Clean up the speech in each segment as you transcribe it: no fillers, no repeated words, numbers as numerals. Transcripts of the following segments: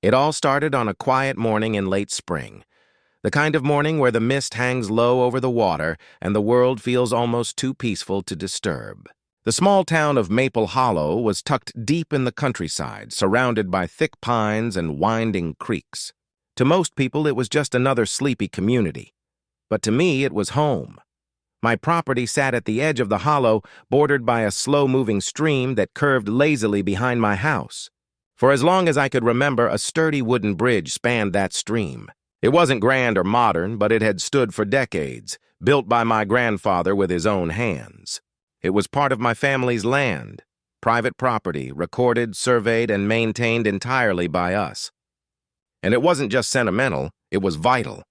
It all started on a quiet morning in late spring, the kind of morning where the mist hangs low over the water and the world feels almost too peaceful to disturb. The small town of Maple Hollow was tucked deep in the countryside, surrounded by thick pines and winding creeks. To most people, it was just another sleepy community. But to me, it was home. My property sat at the edge of the hollow, bordered by a slow-moving stream that curved lazily behind my house. For as long as I could remember, a sturdy wooden bridge spanned that stream. It wasn't grand or modern, but it had stood for decades, built by my grandfather with his own hands. It was part of my family's land, private property, recorded, surveyed, and maintained entirely by us. And it wasn't just sentimental, it was vital.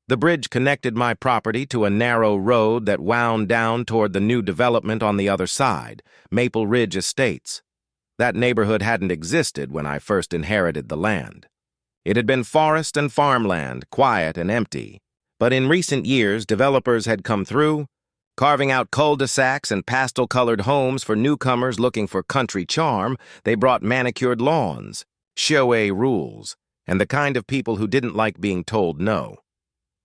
The bridge connected my property to a narrow road that wound down toward the new development on the other side, Maple Ridge Estates. That neighborhood hadn't existed when I first inherited the land. It had been forest and farmland, quiet and empty. But in recent years, developers had come through, carving out cul-de-sacs and pastel-colored homes for newcomers looking for country charm. They brought manicured lawns, HOA rules, and the kind of people who didn't like being told no.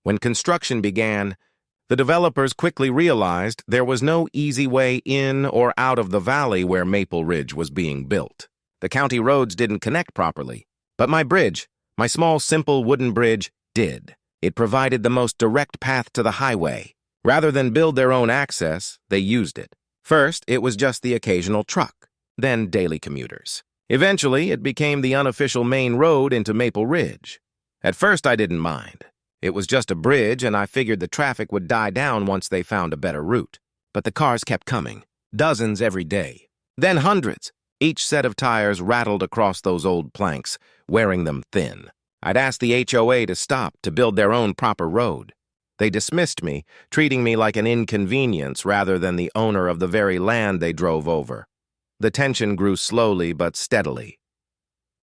When construction began, the developers quickly realized there was no easy way in or out of the valley where Maple Ridge was being built. The county roads didn't connect properly, but my bridge, my small, simple wooden bridge, did. It provided the most direct path to the highway. Rather than build their own access, they used it. First, it was just the occasional truck, then daily commuters. Eventually, it became the unofficial main road into Maple Ridge. At first, I didn't mind. It was just a bridge, and I figured the traffic would die down once they found a better route. But the cars kept coming, dozens every day, then hundreds. Each set of tires rattled across those old planks, wearing them thin. I'd asked the HOA to stop to build their own proper road. They dismissed me, treating me like an inconvenience rather than the owner of the very land they drove over. The tension grew slowly but steadily.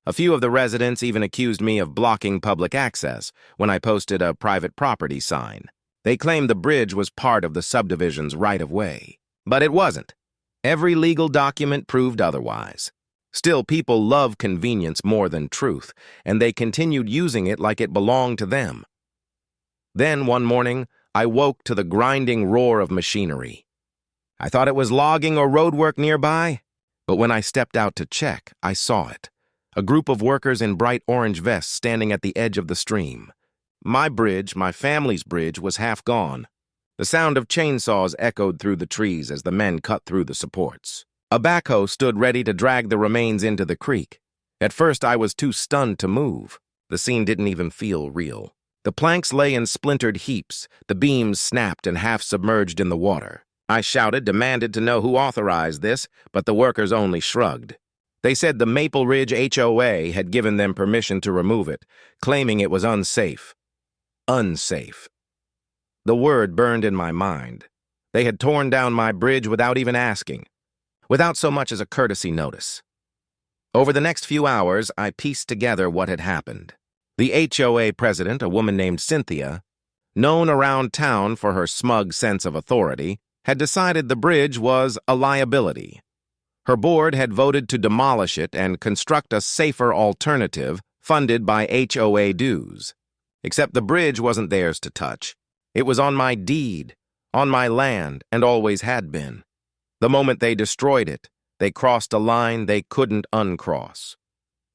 A few of the residents even accused me of blocking public access when I posted a private property sign. They claimed the bridge was part of the subdivision's right-of-way. But it wasn't. Every legal document proved otherwise. Still, people love convenience more than truth, and they continued using it like it belonged to them. Then, one morning, I woke to the grinding roar of machinery. I thought it was logging or roadwork nearby, but when I stepped out to check, I saw it. A group of workers in bright orange vests standing at the edge of the stream. My bridge, my family's bridge, was half gone. The sound of chainsaws echoed through the trees as the men cut through the supports. A backhoe stood ready to drag the remains into the creek. At first, I was too stunned to move. The scene didn't even feel real. The planks lay in splintered heaps, the beams snapped and half submerged in the water. I shouted, demanded to know who authorized this, but the workers only shrugged. They said the Maple Ridge HOA had given them permission to remove it, claiming it was unsafe. Unsafe. The word burned in my mind. They had torn down my bridge without even asking, without so much as a courtesy notice. Over the next few hours, I pieced together what had happened. The HOA president, a woman named Cynthia, known around town for her smug sense of authority, had decided the bridge was a liability. Her board had voted to demolish it and construct a safer alternative funded by HOA dues. Except the bridge wasn't theirs to touch. It was on my deed, on my land, and always had been. The moment they destroyed it, they crossed a line they couldn't uncross.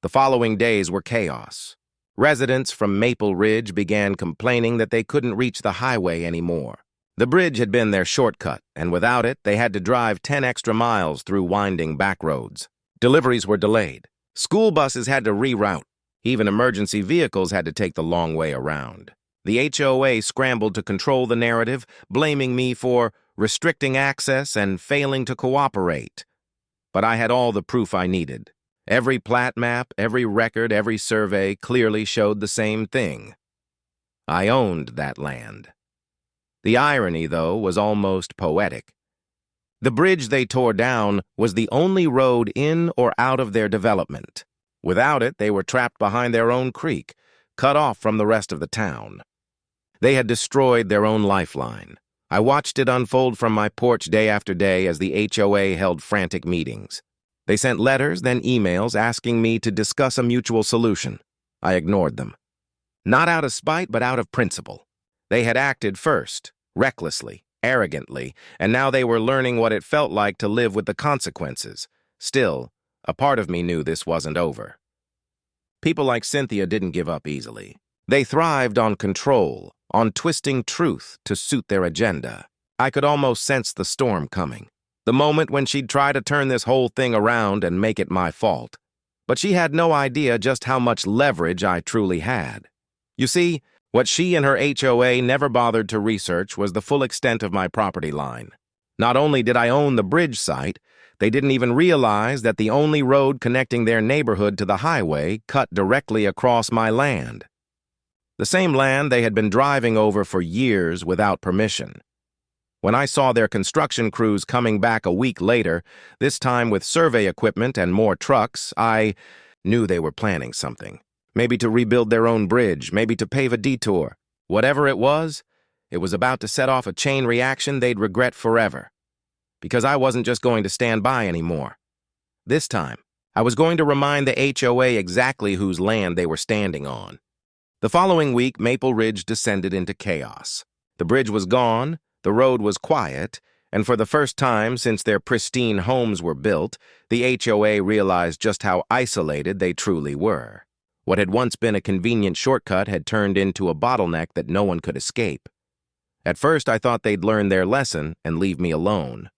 The following days were chaos. Residents from Maple Ridge began complaining that they couldn't reach the highway anymore. The bridge had been their shortcut, and without it, they had to drive 10 extra miles through winding back roads. Deliveries were delayed. School buses had to reroute. Even emergency vehicles had to take the long way around. The HOA scrambled to control the narrative, blaming me for restricting access and failing to cooperate. But I had all the proof I needed. Every plat map, every record, every survey clearly showed the same thing. I owned that land. The irony, though, was almost poetic. The bridge they tore down was the only road in or out of their development. Without it, they were trapped behind their own creek, cut off from the rest of the town. They had destroyed their own lifeline. I watched it unfold from my porch day after day as the HOA held frantic meetings. They sent letters, then emails asking me to discuss a mutual solution. I ignored them. Not out of spite, but out of principle. They had acted first, recklessly, arrogantly, and now they were learning what it felt like to live with the consequences. Still, a part of me knew this wasn't over. People like Cynthia didn't give up easily. They thrived on control, on twisting truth to suit their agenda. I could almost sense the storm coming. The moment when she'd try to turn this whole thing around and make it my fault. But she had no idea just how much leverage I truly had. You see, what she and her HOA never bothered to research was the full extent of my property line. Not only did I own the bridge site, they didn't even realize that the only road connecting their neighborhood to the highway cut directly across my land. The same land they had been driving over for years without permission. When I saw their construction crews coming back a week later, this time with survey equipment and more trucks, I knew they were planning something. Maybe to rebuild their own bridge, maybe to pave a detour. Whatever it was about to set off a chain reaction they'd regret forever. Because I wasn't just going to stand by anymore. This time, I was going to remind the HOA exactly whose land they were standing on. The following week, Maple Ridge descended into chaos. The bridge was gone, the road was quiet, and for the first time since their pristine homes were built, the HOA realized just how isolated they truly were. What had once been a convenient shortcut had turned into a bottleneck that no one could escape. At first, I thought they'd learn their lesson and leave me alone.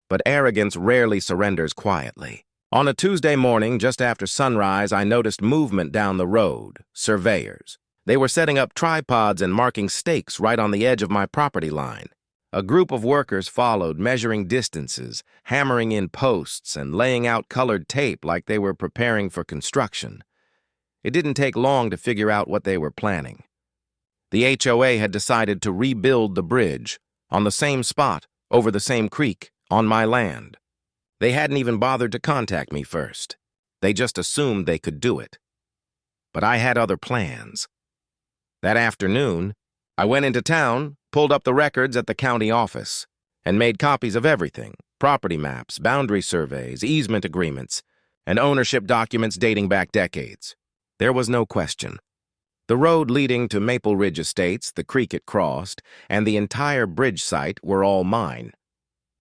But arrogance rarely surrenders quietly. On a Tuesday morning, just after sunrise, I noticed movement down the road, surveyors. They were setting up tripods and marking stakes right on the edge of my property line. A group of workers followed, measuring distances, hammering in posts, and laying out colored tape like they were preparing for construction. It didn't take long to figure out what they were planning. The HOA had decided to rebuild the bridge, on the same spot, over the same creek, on my land. They hadn't even bothered to contact me first. They just assumed they could do it. But I had other plans. That afternoon, I went into town, pulled up the records at the county office, and made copies of everything: property maps, boundary surveys, easement agreements, and ownership documents dating back decades. There was no question. The road leading to Maple Ridge Estates, the creek it crossed, and the entire bridge site were all mine.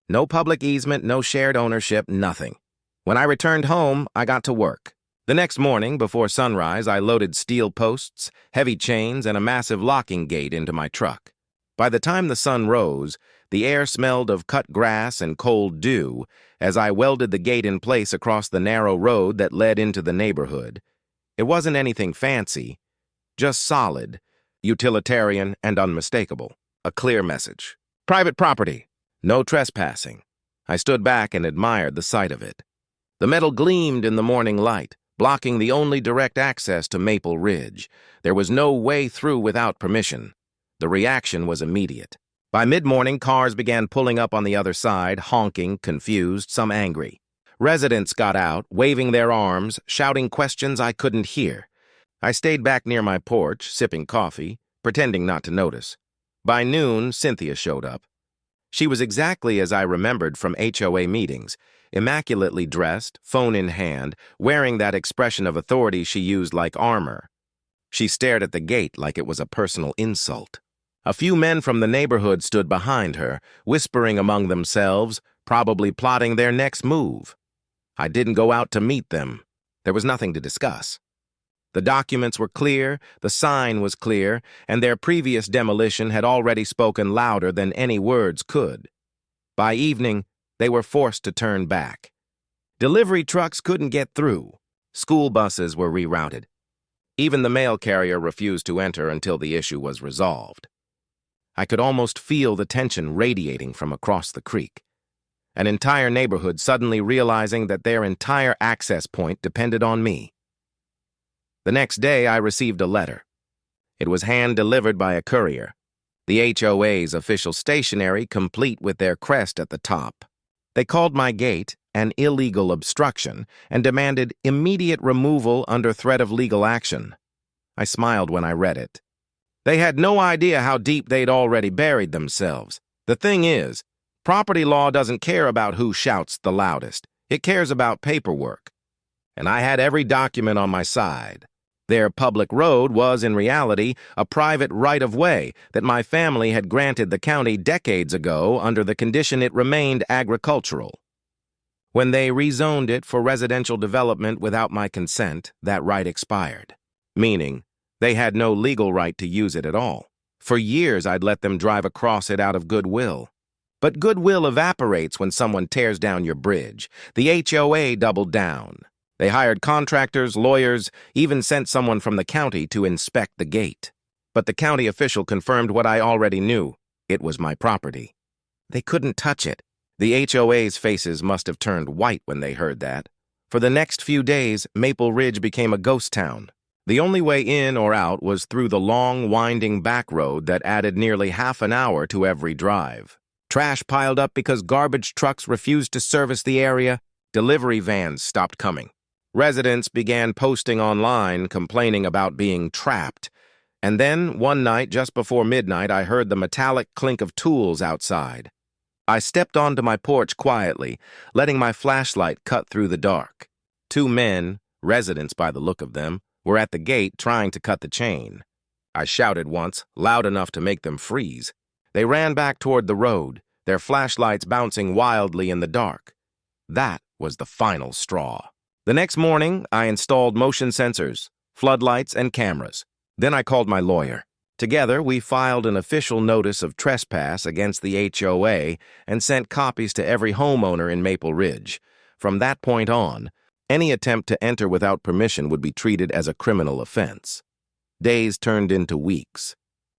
No public easement, no shared ownership, nothing. When I returned home, I got to work. The next morning, before sunrise, I loaded steel posts, heavy chains, and a massive locking gate into my truck. By the time the sun rose, the air smelled of cut grass and cold dew as I welded the gate in place across the narrow road that led into the neighborhood. It wasn't anything fancy, just solid, utilitarian, and unmistakable. A clear message. Private property. No trespassing. I stood back and admired the sight of it. The metal gleamed in the morning light, blocking the only direct access to Maple Ridge. There was no way through without permission. The reaction was immediate. By mid-morning, cars began pulling up on the other side, honking, confused, some angry. Residents got out, waving their arms, shouting questions I couldn't hear. I stayed back near my porch, sipping coffee, pretending not to notice. By noon, Cynthia showed up. She was exactly as I remembered from HOA meetings, immaculately dressed, phone in hand, wearing that expression of authority she used like armor. She stared at the gate like it was a personal insult. A few men from the neighborhood stood behind her, whispering among themselves, probably plotting their next move. I didn't go out to meet them. There was nothing to discuss. The documents were clear, the sign was clear, and their previous demolition had already spoken louder than any words could. By evening, they were forced to turn back. Delivery trucks couldn't get through. School buses were rerouted. Even the mail carrier refused to enter until the issue was resolved. I could almost feel the tension radiating from across the creek. An entire neighborhood suddenly realizing that their entire access point depended on me. The next day, I received a letter. It was hand-delivered by a courier, the HOA's official stationery complete with their crest at the top. They called my gate an illegal obstruction and demanded immediate removal under threat of legal action. I smiled when I read it. They had no idea how deep they'd already buried themselves. The thing is, property law doesn't care about who shouts the loudest. It cares about paperwork, and I had every document on my side. Their public road was, in reality, a private right-of-way that my family had granted the county decades ago under the condition it remained agricultural. When they rezoned it for residential development without my consent, that right expired, meaning they had no legal right to use it at all. For years, I'd let them drive across it out of goodwill. But goodwill evaporates when someone tears down your bridge. The HOA doubled down. They hired contractors, lawyers, even sent someone from the county to inspect the gate. But the county official confirmed what I already knew. It was my property. They couldn't touch it. The HOA's faces must have turned white when they heard that. For the next few days, Maple Ridge became a ghost town. The only way in or out was through the long, winding back road that added nearly half an hour to every drive. Trash piled up because garbage trucks refused to service the area. Delivery vans stopped coming. Residents began posting online, complaining about being trapped. And then, one night, just before midnight, I heard the metallic clink of tools outside. I stepped onto my porch quietly, letting my flashlight cut through the dark. Two men, residents by the look of them, were at the gate trying to cut the chain. I shouted once, loud enough to make them freeze. They ran back toward the road, their flashlights bouncing wildly in the dark. That was the final straw. The next morning, I installed motion sensors, floodlights, and cameras. Then I called my lawyer. Together, we filed an official notice of trespass against the HOA and sent copies to every homeowner in Maple Ridge. From that point on, any attempt to enter without permission would be treated as a criminal offense. Days turned into weeks,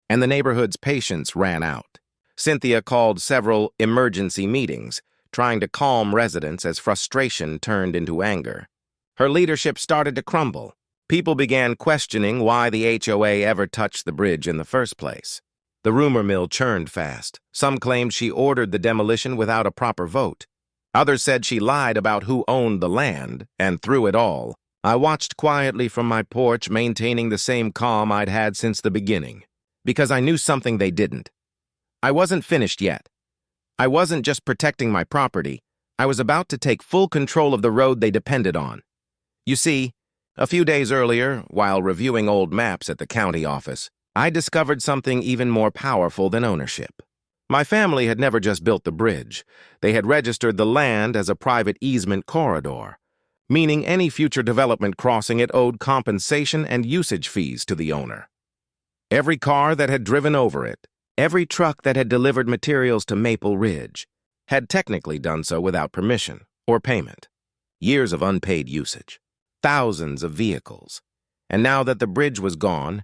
and the neighborhood's patience ran out. Cynthia called several emergency meetings, trying to calm residents as frustration turned into anger. Her leadership started to crumble. People began questioning why the HOA ever touched the bridge in the first place. The rumor mill churned fast. Some claimed she ordered the demolition without a proper vote. Others said she lied about who owned the land, and through it all, I watched quietly from my porch, maintaining the same calm I'd had since the beginning, because I knew something they didn't. I wasn't finished yet. I wasn't just protecting my property. I was about to take full control of the road they depended on. You see, a few days earlier, while reviewing old maps at the county office, I discovered something even more powerful than ownership. My family had never just built the bridge. They had registered the land as a private easement corridor, meaning any future development crossing it owed compensation and usage fees to the owner. Every car that had driven over it, every truck that had delivered materials to Maple Ridge, had technically done so without permission or payment. Years of unpaid usage. Thousands of vehicles. And now that the bridge was gone,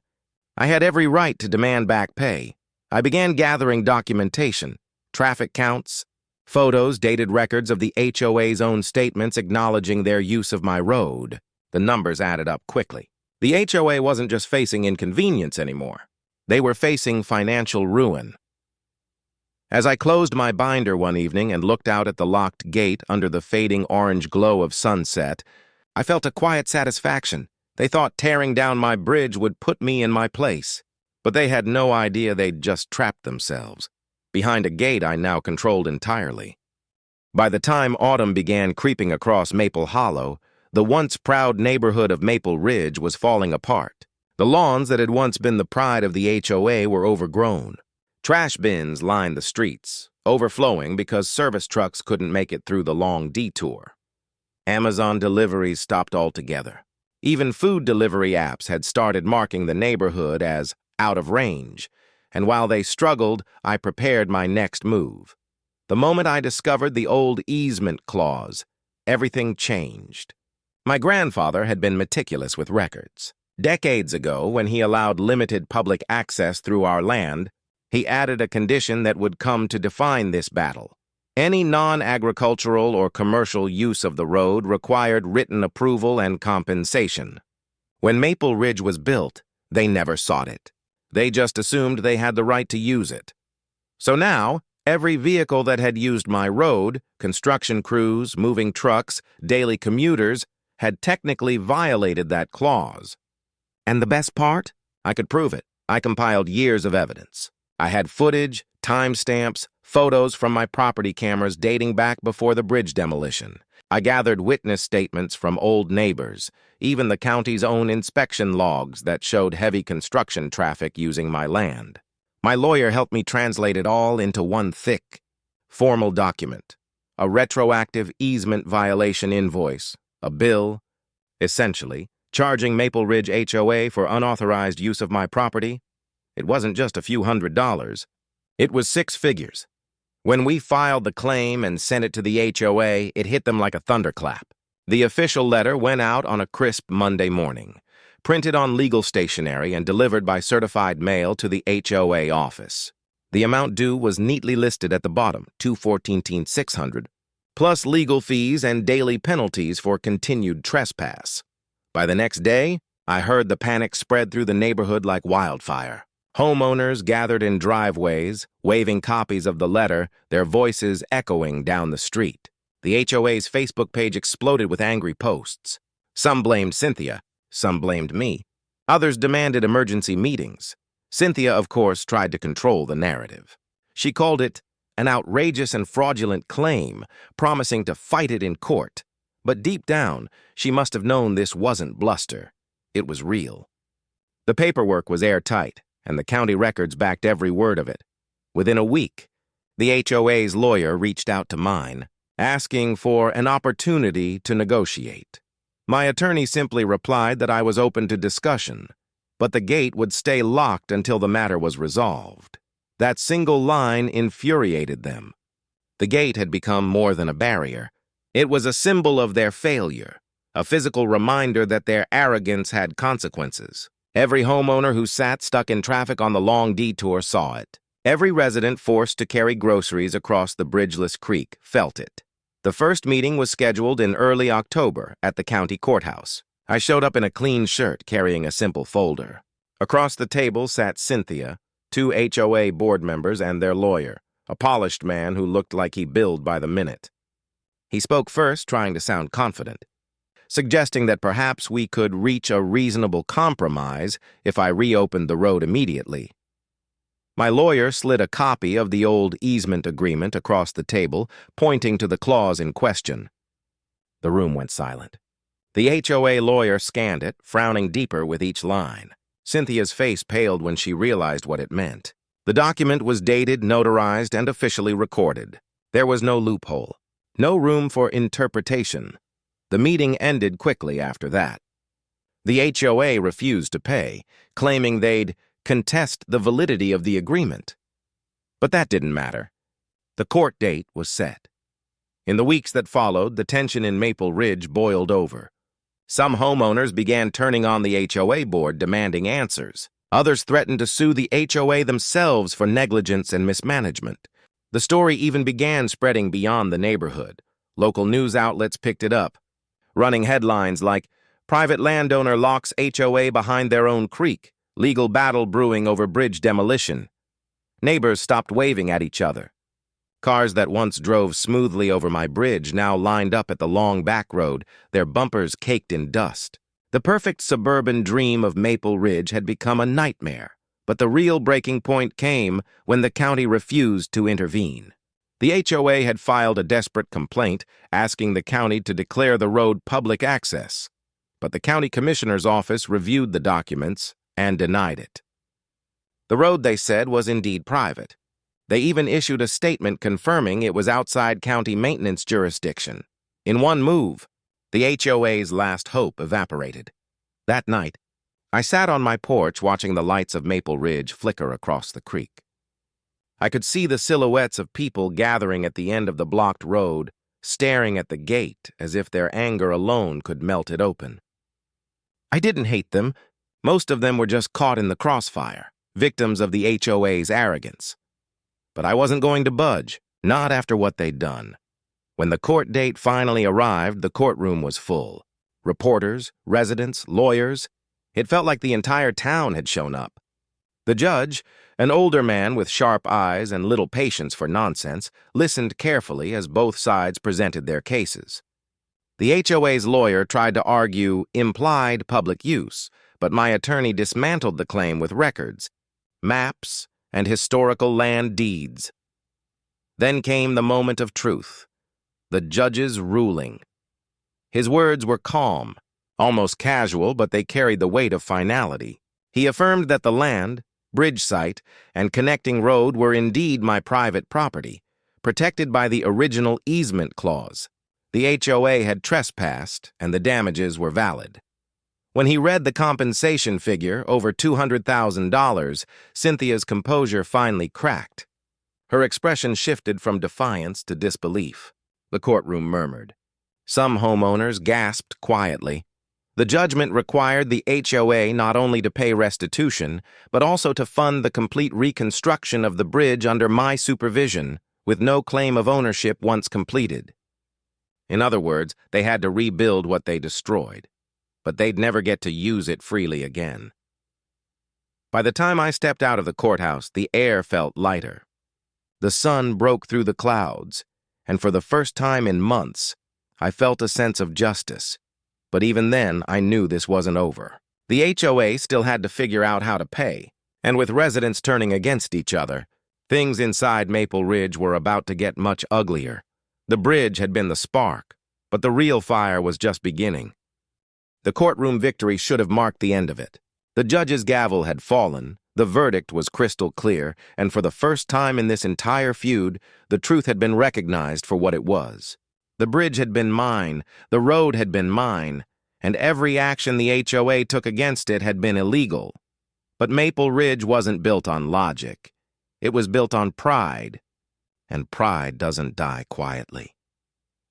I had every right to demand back pay. I began gathering documentation, traffic counts, photos, dated records of the HOA's own statements acknowledging their use of my road. The numbers added up quickly. The HOA wasn't just facing inconvenience anymore. They were facing financial ruin. As I closed my binder one evening and looked out at the locked gate under the fading orange glow of sunset, I felt a quiet satisfaction. They thought tearing down my bridge would put me in my place. But they had no idea they'd just trapped themselves, behind a gate I now controlled entirely. By the time autumn began creeping across Maple Hollow, the once proud neighborhood of Maple Ridge was falling apart. The lawns that had once been the pride of the HOA were overgrown. Trash bins lined the streets, overflowing because service trucks couldn't make it through the long detour. Amazon deliveries stopped altogether. Even food delivery apps had started marking the neighborhood as out of range, and while they struggled, I prepared my next move. The moment I discovered the old easement clause, everything changed. My grandfather had been meticulous with records. Decades ago, when he allowed limited public access through our land, he added a condition that would come to define this battle. Any non-agricultural or commercial use of the road required written approval and compensation. When Maple Ridge was built, they never sought it. They just assumed they had the right to use it. So now, every vehicle that had used my road, construction crews, moving trucks, daily commuters, had technically violated that clause. And the best part? I could prove it. I compiled years of evidence. I had footage, timestamps, photos from my property cameras dating back before the bridge demolition. I gathered witness statements from old neighbors, even the county's own inspection logs that showed heavy construction traffic using my land. My lawyer helped me translate it all into one thick, formal document, a retroactive easement violation invoice, a bill, essentially, charging Maple Ridge HOA for unauthorized use of my property. It wasn't just a few $100s. It was 6 figures. When we filed the claim and sent it to the HOA, it hit them like a thunderclap. The official letter went out on a crisp Monday morning, printed on legal stationery and delivered by certified mail to the HOA office. The amount due was neatly listed at the bottom, $214,600, plus legal fees and daily penalties for continued trespass. By the next day, I heard the panic spread through the neighborhood like wildfire. Homeowners gathered in driveways, waving copies of the letter, their voices echoing down the street. The HOA's Facebook page exploded with angry posts. Some blamed Cynthia, some blamed me. Others demanded emergency meetings. Cynthia, of course, tried to control the narrative. She called it an outrageous and fraudulent claim, promising to fight it in court. But deep down, she must have known this wasn't bluster. It was real. The paperwork was airtight, and the county records backed every word of it. Within a week, the HOA's lawyer reached out to mine, asking for an opportunity to negotiate. My attorney simply replied that I was open to discussion, but the gate would stay locked until the matter was resolved. That single line infuriated them. The gate had become more than a barrier. It was a symbol of their failure, a physical reminder that their arrogance had consequences. Every homeowner who sat stuck in traffic on the long detour saw it. Every resident forced to carry groceries across the bridgeless creek felt it. The first meeting was scheduled in early October at the county courthouse. I showed up in a clean shirt carrying a simple folder. Across the table sat Cynthia, 2 HOA board members, and their lawyer, a polished man who looked like he billed by the minute. He spoke first, trying to sound confident, suggesting that perhaps we could reach a reasonable compromise if I reopened the road immediately. My lawyer slid a copy of the old easement agreement across the table, pointing to the clause in question. The room went silent. The HOA lawyer scanned it, frowning deeper with each line. Cynthia's face paled when she realized what it meant. The document was dated, notarized, and officially recorded. There was no loophole, no room for interpretation. The meeting ended quickly after that. The HOA refused to pay, claiming they'd contest the validity of the agreement. But that didn't matter. The court date was set. In the weeks that followed, the tension in Maple Ridge boiled over. Some homeowners began turning on the HOA board, demanding answers. Others threatened to sue the HOA themselves for negligence and mismanagement. The story even began spreading beyond the neighborhood. Local news outlets picked it up, running headlines like, "Private landowner locks HOA behind their own creek, legal battle brewing over bridge demolition." Neighbors stopped waving at each other. Cars that once drove smoothly over my bridge now lined up at the long back road, their bumpers caked in dust. The perfect suburban dream of Maple Ridge had become a nightmare, but the real breaking point came when the county refused to intervene. The HOA had filed a desperate complaint asking the county to declare the road public access, but the county commissioner's office reviewed the documents and denied it. The road, they said, was indeed private. They even issued a statement confirming it was outside county maintenance jurisdiction. In one move, the HOA's last hope evaporated. That night, I sat on my porch watching the lights of Maple Ridge flicker across the creek. I could see the silhouettes of people gathering at the end of the blocked road, staring at the gate as if their anger alone could melt it open. I didn't hate them. Most of them were just caught in the crossfire, victims of the HOA's arrogance. But I wasn't going to budge, not after what they'd done. When the court date finally arrived, the courtroom was full. Reporters, residents, lawyers. It felt like the entire town had shown up. The judge, an older man with sharp eyes and little patience for nonsense, listened carefully as both sides presented their cases. The HOA's lawyer tried to argue implied public use, but my attorney dismantled the claim with records, maps, and historical land deeds. Then came the moment of truth, the judge's ruling. His words were calm, almost casual, but they carried the weight of finality. He affirmed that the land, bridge site, and connecting road were indeed my private property, protected by the original easement clause. The HOA had trespassed, and the damages were valid. When he read the compensation figure, over $200,000, Cynthia's composure finally cracked. Her expression shifted from defiance to disbelief. The courtroom murmured. Some homeowners gasped quietly. The judgment required the HOA not only to pay restitution, but also to fund the complete reconstruction of the bridge under my supervision, with no claim of ownership once completed. In other words, they had to rebuild what they destroyed, but they'd never get to use it freely again. By the time I stepped out of the courthouse, the air felt lighter. The sun broke through the clouds, and for the first time in months, I felt a sense of justice. But even then, I knew this wasn't over. The HOA still had to figure out how to pay, and with residents turning against each other, things inside Maple Ridge were about to get much uglier. The bridge had been the spark, but the real fire was just beginning. The courtroom victory should have marked the end of it. The judge's gavel had fallen, the verdict was crystal clear, and for the first time in this entire feud, the truth had been recognized for what it was. The bridge had been mine, the road had been mine, and every action the HOA took against it had been illegal. But Maple Ridge wasn't built on logic. It was built on pride, and pride doesn't die quietly.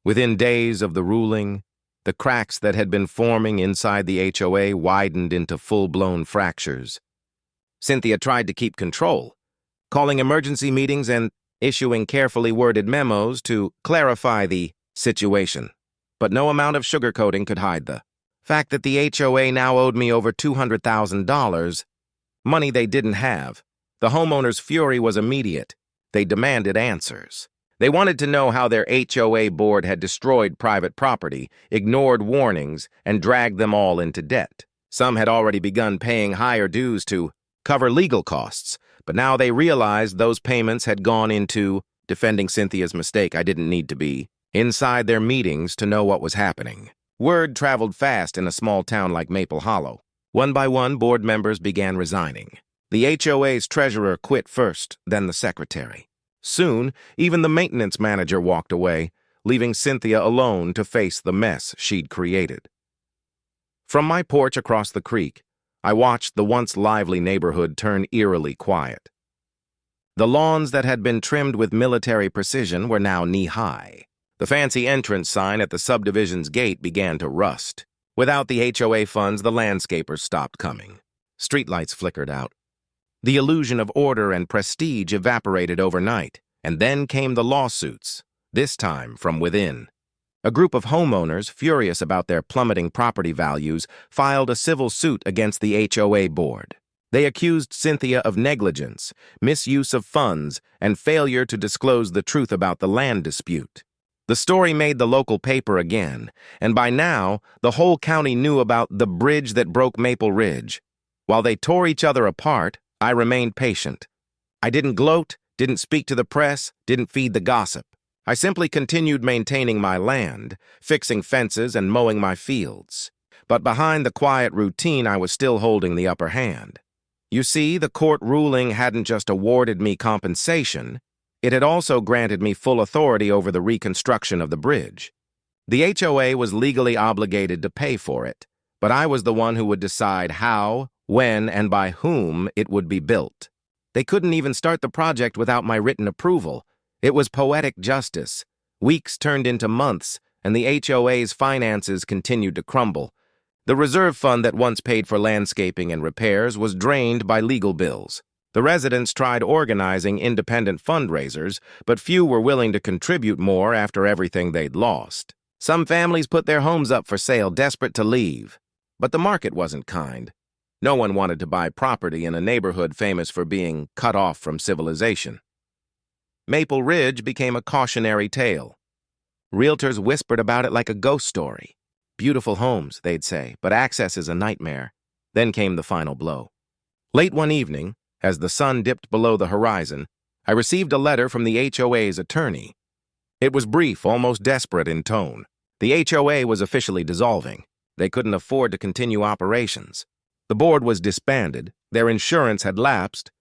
Within days of the ruling, the cracks that had been forming inside the HOA widened into full-blown fractures. Cynthia tried to keep control, calling emergency meetings and issuing carefully worded memos to clarify the situation. But no amount of sugarcoating could hide the fact that the HOA now owed me over $200,000, money they didn't have. The homeowners' fury was immediate. They demanded answers. They wanted to know how their HOA board had destroyed private property, ignored warnings, and dragged them all into debt. Some had already begun paying higher dues to cover legal costs, but now they realized those payments had gone into defending Cynthia's mistake. I didn't need to be inside their meetings to know what was happening. Word traveled fast in a small town like Maple Hollow. One by one, board members began resigning. The HOA's treasurer quit first, then the secretary. Soon, even the maintenance manager walked away, leaving Cynthia alone to face the mess she'd created. From my porch across the creek, I watched the once lively neighborhood turn eerily quiet. The lawns that had been trimmed with military precision were now knee-high. The fancy entrance sign at the subdivision's gate began to rust. Without the HOA funds, the landscapers stopped coming. Streetlights flickered out. The illusion of order and prestige evaporated overnight, and then came the lawsuits, this time from within. A group of homeowners, furious about their plummeting property values, filed a civil suit against the HOA board. They accused Cynthia of negligence, misuse of funds, and failure to disclose the truth about the land dispute. The story made the local paper again, and by now, the whole county knew about the bridge that broke Maple Ridge. While they tore each other apart, I remained patient. I didn't gloat, didn't speak to the press, didn't feed the gossip. I simply continued maintaining my land, fixing fences and mowing my fields. But behind the quiet routine, I was still holding the upper hand. You see, the court ruling hadn't just awarded me compensation, it had also granted me full authority over the reconstruction of the bridge. The HOA was legally obligated to pay for it, but I was the one who would decide how, when, and by whom it would be built. They couldn't even start the project without my written approval. It was poetic justice. Weeks turned into months, and the HOA's finances continued to crumble. The reserve fund that once paid for landscaping and repairs was drained by legal bills. The residents tried organizing independent fundraisers, but few were willing to contribute more after everything they'd lost. Some families put their homes up for sale, desperate to leave. But the market wasn't kind. No one wanted to buy property in a neighborhood famous for being cut off from civilization. Maple Ridge became a cautionary tale. Realtors whispered about it like a ghost story. Beautiful homes, they'd say, but access is a nightmare. Then came the final blow. Late one evening, as the sun dipped below the horizon, I received a letter from the HOA's attorney. It was brief, almost desperate in tone. The HOA was officially dissolving. They couldn't afford to continue operations. The board was disbanded, their insurance had lapsed,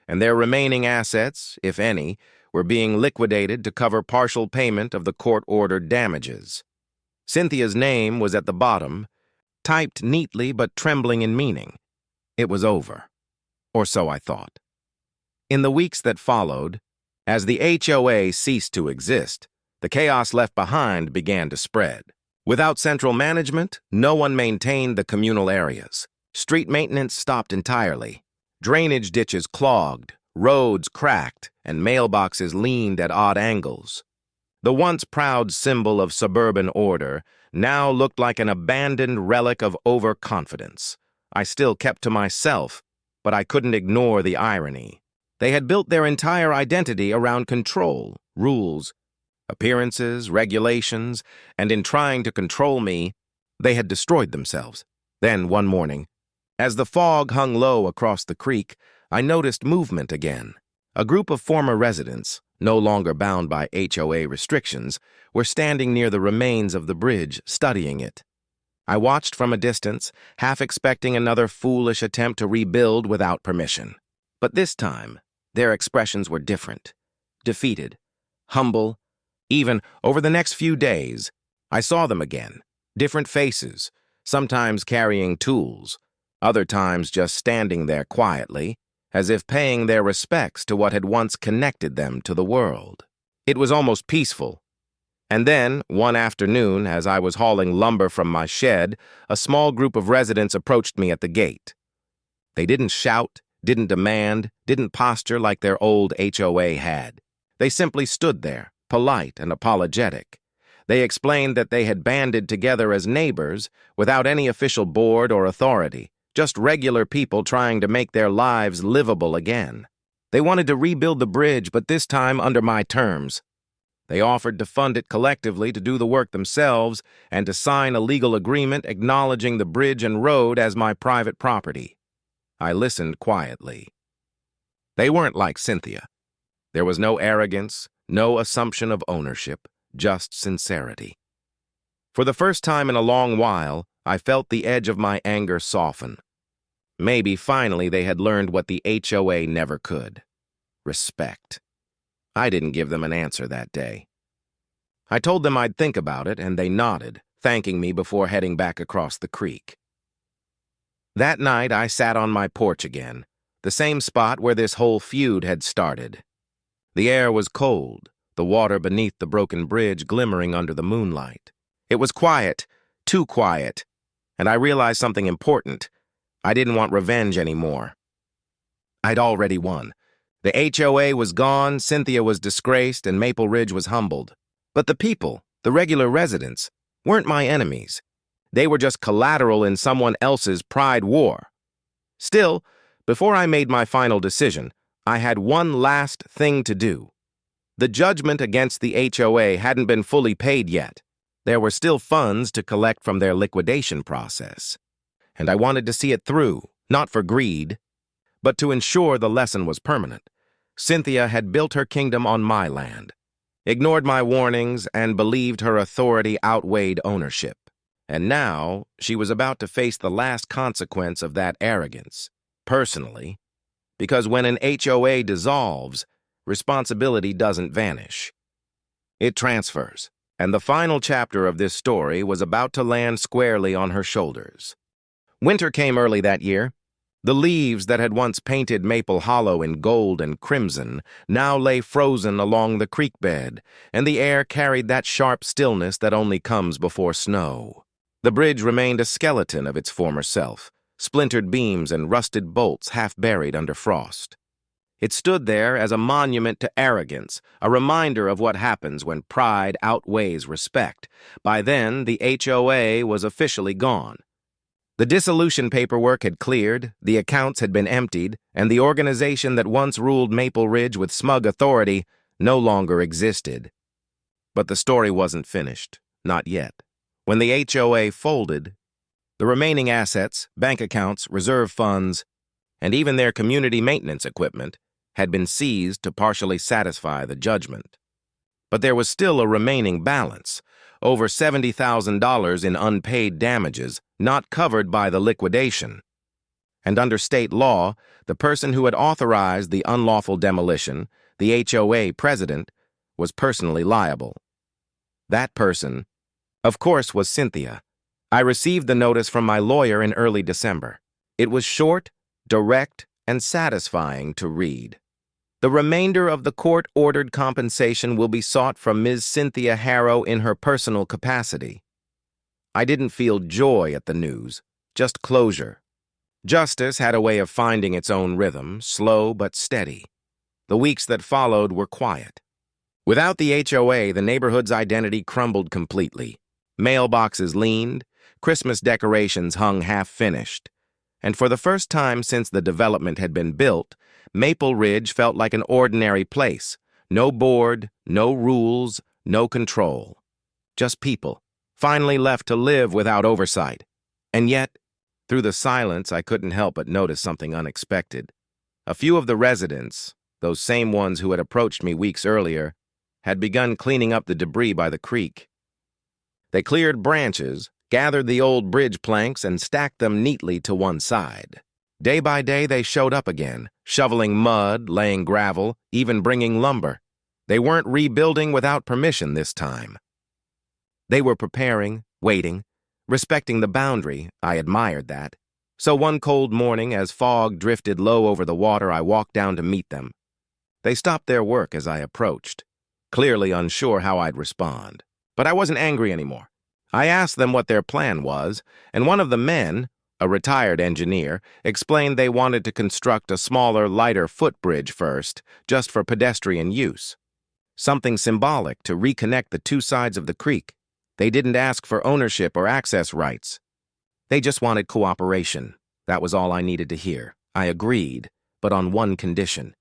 and their remaining assets, if any, were being liquidated to cover partial payment of the court-ordered damages. Cynthia's name was at the bottom, typed neatly but trembling in meaning. It was over. Or so I thought. In the weeks that followed, as the HOA ceased to exist, the chaos left behind began to spread. Without central management, no one maintained the communal areas. Street maintenance stopped entirely. Drainage ditches clogged, roads cracked, and mailboxes leaned at odd angles. The once proud symbol of suburban order now looked like an abandoned relic of overconfidence. I still kept to myself, but I couldn't ignore the irony. They had built their entire identity around control, rules, appearances, regulations, and in trying to control me, they had destroyed themselves. Then, one morning, as the fog hung low across the creek, I noticed movement again. A group of former residents, no longer bound by HOA restrictions, were standing near the remains of the bridge, studying it. I watched from a distance, half expecting another foolish attempt to rebuild without permission. But this time, their expressions were different. Defeated, humble. Even over the next few days, I saw them again. Different faces, sometimes carrying tools, other times just standing there quietly, as if paying their respects to what had once connected them to the world. It was almost peaceful. And then, one afternoon, as I was hauling lumber from my shed, a small group of residents approached me at the gate. They didn't shout, didn't demand, didn't posture like their old HOA had. They simply stood there, polite and apologetic. They explained that they had banded together as neighbors without any official board or authority, just regular people trying to make their lives livable again. They wanted to rebuild the bridge, but this time under my terms. They offered to fund it collectively to do the work themselves and to sign a legal agreement acknowledging the bridge and road as my private property. I listened quietly. They weren't like Cynthia. There was no arrogance, no assumption of ownership, just sincerity. For the first time in a long while, I felt the edge of my anger soften. Maybe finally they had learned what the HOA never could. Respect. I didn't give them an answer that day. I told them I'd think about it, and they nodded, thanking me before heading back across the creek. That night, I sat on my porch again, the same spot where this whole feud had started. The air was cold, the water beneath the broken bridge glimmering under the moonlight. It was quiet, too quiet, and I realized something important. I didn't want revenge anymore. I'd already won. The HOA was gone, Cynthia was disgraced, and Maple Ridge was humbled. But the people, the regular residents, weren't my enemies. They were just collateral in someone else's pride war. Still, before I made my final decision, I had one last thing to do. The judgment against the HOA hadn't been fully paid yet. There were still funds to collect from their liquidation process. And I wanted to see it through, not for greed, but to ensure the lesson was permanent. Cynthia had built her kingdom on my land, ignored my warnings, and believed her authority outweighed ownership. And now she was about to face the last consequence of that arrogance, personally, because when an HOA dissolves, responsibility doesn't vanish. It transfers, and the final chapter of this story was about to land squarely on her shoulders. Winter came early that year. The leaves that had once painted Maple Hollow in gold and crimson now lay frozen along the creek bed, and the air carried that sharp stillness that only comes before snow. The bridge remained a skeleton of its former self, splintered beams and rusted bolts half buried under frost. It stood there as a monument to arrogance, a reminder of what happens when pride outweighs respect. By then, the HOA was officially gone. The dissolution paperwork had cleared, the accounts had been emptied, and the organization that once ruled Maple Ridge with smug authority no longer existed. But the story wasn't finished, not yet. When the HOA folded, the remaining assets, bank accounts, reserve funds, and even their community maintenance equipment had been seized to partially satisfy the judgment. But there was still a remaining balance, over $70,000 in unpaid damages, not covered by the liquidation. And under state law, the person who had authorized the unlawful demolition, the HOA president, was personally liable. That person, of course, was Cynthia. I received the notice from my lawyer in early December. It was short, direct, and satisfying to read. The remainder of the court-ordered compensation will be sought from Ms. Cynthia Harrow in her personal capacity. I didn't feel joy at the news, just closure. Justice had a way of finding its own rhythm, slow but steady. The weeks that followed were quiet. Without the HOA, the neighborhood's identity crumbled completely. Mailboxes leaned, Christmas decorations hung half-finished, and for the first time since the development had been built, Maple Ridge felt like an ordinary place. No board, no rules, no control. Just people, finally left to live without oversight. And yet, through the silence, I couldn't help but notice something unexpected. A few of the residents, those same ones who had approached me weeks earlier, had begun cleaning up the debris by the creek. They cleared branches, gathered the old bridge planks, and stacked them neatly to one side. Day by day, they showed up again, shoveling mud, laying gravel, even bringing lumber. They weren't rebuilding without permission this time. They were preparing, waiting, respecting the boundary. I admired that. So one cold morning, as fog drifted low over the water, I walked down to meet them. They stopped their work as I approached, clearly unsure how I'd respond. But I wasn't angry anymore. I asked them what their plan was, and one of the men, a retired engineer, explained they wanted to construct a smaller, lighter footbridge first, just for pedestrian use. Something symbolic to reconnect the two sides of the creek. They didn't ask for ownership or access rights. They just wanted cooperation. That was all I needed to hear. I agreed, but on one condition.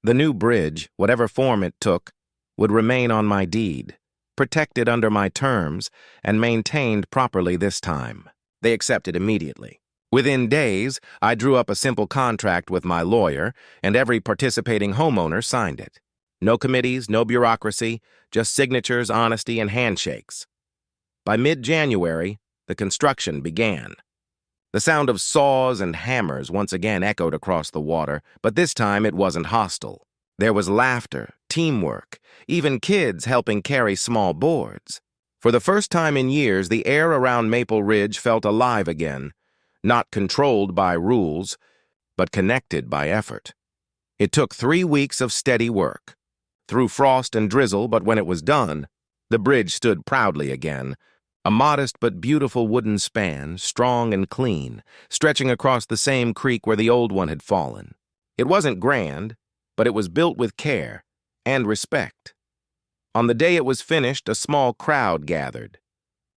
The new bridge, whatever form it took, would remain on my deed, protected under my terms, and maintained properly this time. They accepted immediately. Within days, I drew up a simple contract with my lawyer, and every participating homeowner signed it. No committees, no bureaucracy, just signatures, honesty, and handshakes. By mid-January, the construction began. The sound of saws and hammers once again echoed across the water, but this time it wasn't hostile. There was laughter, teamwork, even kids helping carry small boards. For the first time in years, the air around Maple Ridge felt alive again, not controlled by rules, but connected by effort. It took 3 weeks of steady work. Through frost and drizzle, but when it was done, the bridge stood proudly again, a modest but beautiful wooden span, strong and clean, stretching across the same creek where the old one had fallen. It wasn't grand, but it was built with care and respect. On the day it was finished, a small crowd gathered.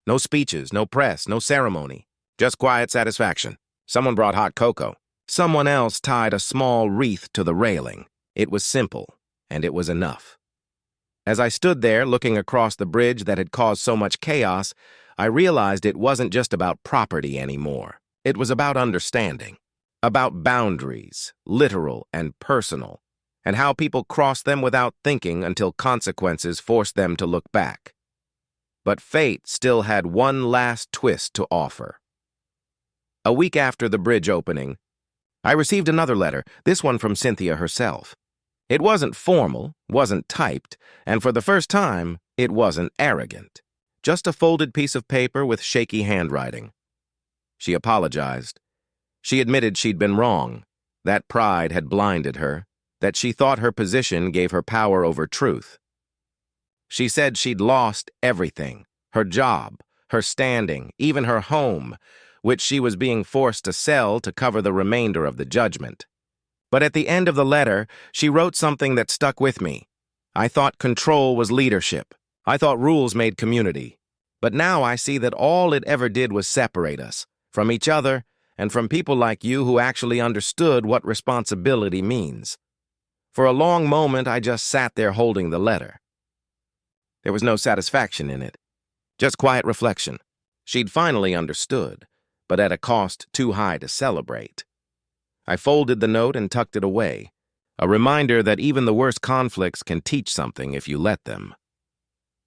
No speeches, no press, no ceremony, just quiet satisfaction. Someone brought hot cocoa. Someone else tied a small wreath to the railing. It was simple, and it was enough. As I stood there looking across the bridge that had caused so much chaos, I realized it wasn't just about property anymore. It was about understanding, about boundaries, literal and personal, and how people crossed them without thinking until consequences forced them to look back. But fate still had one last twist to offer. A week after the bridge opening, I received another letter, this one from Cynthia herself. It wasn't formal, wasn't typed, and for the first time, it wasn't arrogant. Just a folded piece of paper with shaky handwriting. She apologized. She admitted she'd been wrong, that pride had blinded her, that she thought her position gave her power over truth. She said she'd lost everything, her job, her standing, even her home, which she was being forced to sell to cover the remainder of the judgment. But at the end of the letter, she wrote something that stuck with me. I thought control was leadership. I thought rules made community. But now I see that all it ever did was separate us, from each other, and from people like you who actually understood what responsibility means. For a long moment, I just sat there holding the letter. There was no satisfaction in it, just quiet reflection. She'd finally understood, but at a cost too high to celebrate. I folded the note and tucked it away, a reminder that even the worst conflicts can teach something if you let them.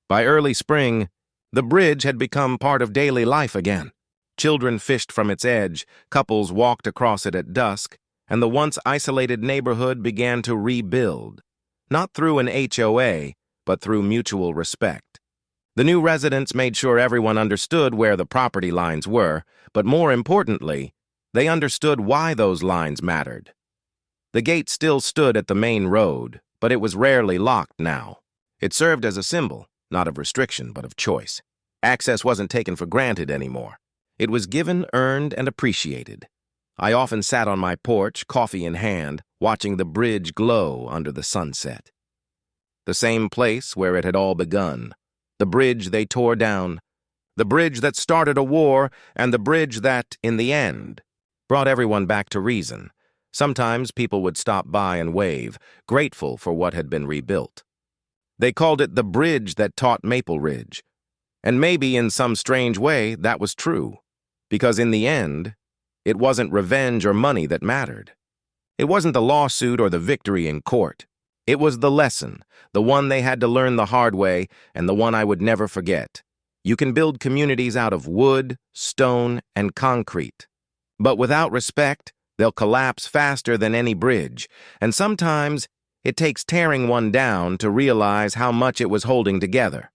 By early spring, The bridge had become part of daily life again. Children fished from its edge, couples walked across it at dusk, and the once isolated neighborhood began to rebuild. Not through an HOA, but through mutual respect. The new residents made sure everyone understood where the property lines were, but more importantly, they understood why those lines mattered. The gate still stood at the main road, but it was rarely locked now. It served as a symbol, not of restriction, but of choice. Access wasn't taken for granted anymore. It was given, earned, and appreciated. I often sat on my porch, coffee in hand, watching the bridge glow under the sunset. The same place where it had all begun. The bridge they tore down. The bridge that started a war, and the bridge that, in the end, brought everyone back to reason. Sometimes people would stop by and wave, grateful for what had been rebuilt. They called it the bridge that taught Maple Ridge. And maybe in some strange way that was true. Because in the end, it wasn't revenge or money that mattered. It wasn't the lawsuit or the victory in court. It was the lesson, the one they had to learn the hard way, and the one I would never forget. You can build communities out of wood, stone, and concrete. But without respect, they'll collapse faster than any bridge, and sometimes it takes tearing one down to realize how much it was holding together.